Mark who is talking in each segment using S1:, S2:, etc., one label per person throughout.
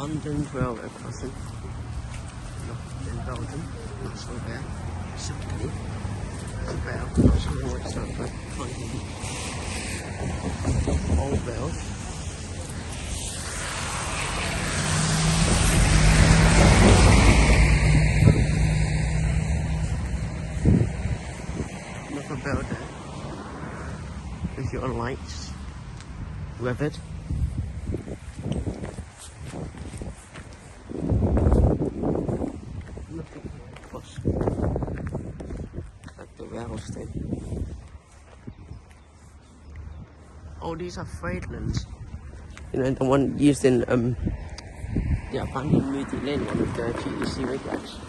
S1: abandoned railway crossing in Belgium, not sure where, simply rail, not sure what it's like, but old rails. Another bell there, with your lights, weathered. Like the rails thing. Oh, these are freight lanes. You know, the one used in the abandoned Moody Lane one with the Zeebrugga.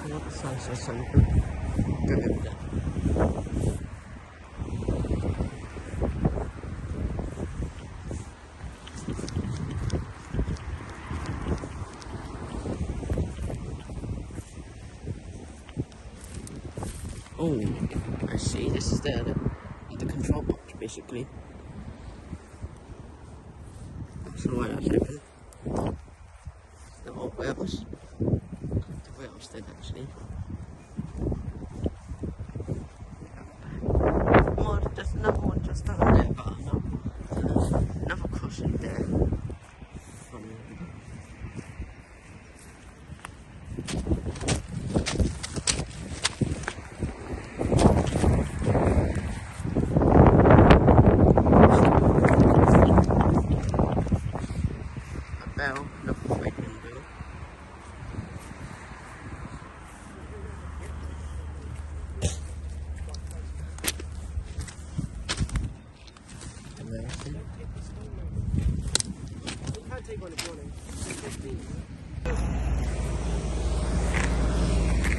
S1: What the size of something? Oh, I see. This is the control box, basically. So why that's open? The old rails. The rails then actually. Well, there's another one just down there, but I'm not. There's another crossing there. Bell, another freight window.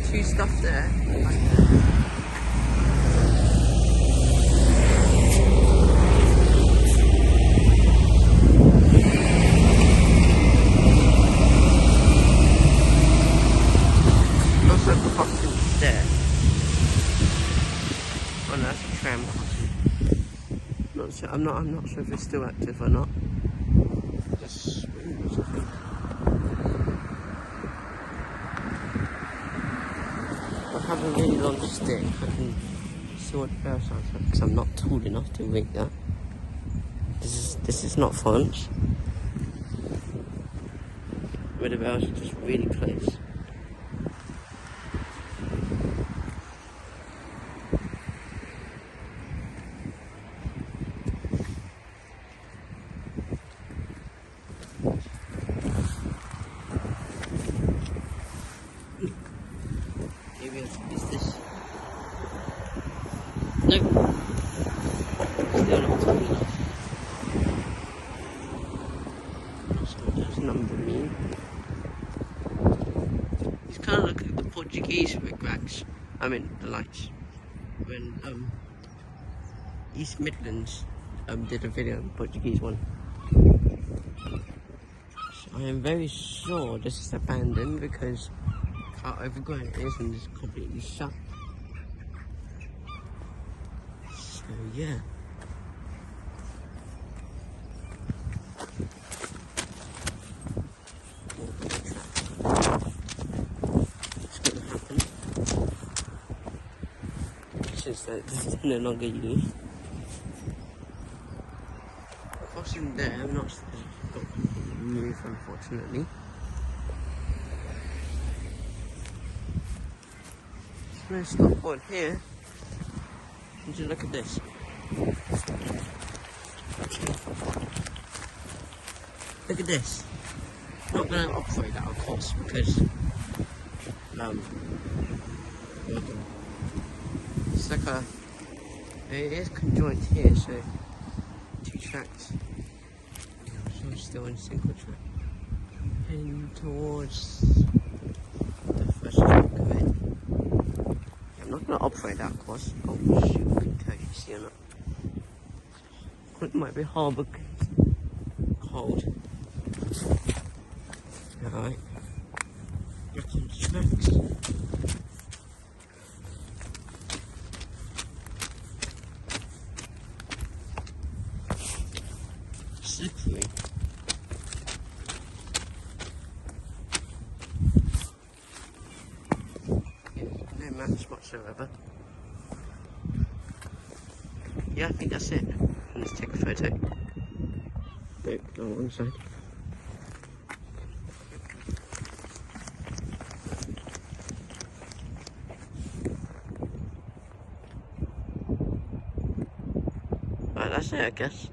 S1: Two stuff there. Also crossing there. Oh no, that's a tram crossing. Not sure, I'm not sure if it's still active or not. Just windows, I think. I have a really long stick. I can see what the bell sounds like because I'm not tall enough to read that. This is not French. Where the bells are just really close. Maybe is this? No. Still not tall enough. Not sure what those numbers mean. It's kind of like the Portuguese rigracks. I mean the lights. When East Midlands did a video on the Portuguese one. So I am very sure this is abandoned because how overgrown it is and it's completely shut. So yeah. It's gonna happen. Since this is no longer used. Crossing there, I'm not sure if it's got completely moved unfortunately. No stop board here. Would you look at this? Look at this. Not going to operate that, of course, because it's like it is conjoined here, so two tracks. So I'm still in single track. Heading towards the first track of it. I'm not Not operate that was. Oh shoot, couldn't tell you see or not. It might be harbour cold. Alright. Back on the tracks. Slippery. Yeah, no maps whatsoever. Yeah, I think that's it. Let's take a photo. Go on one side. Right, that's it, I guess.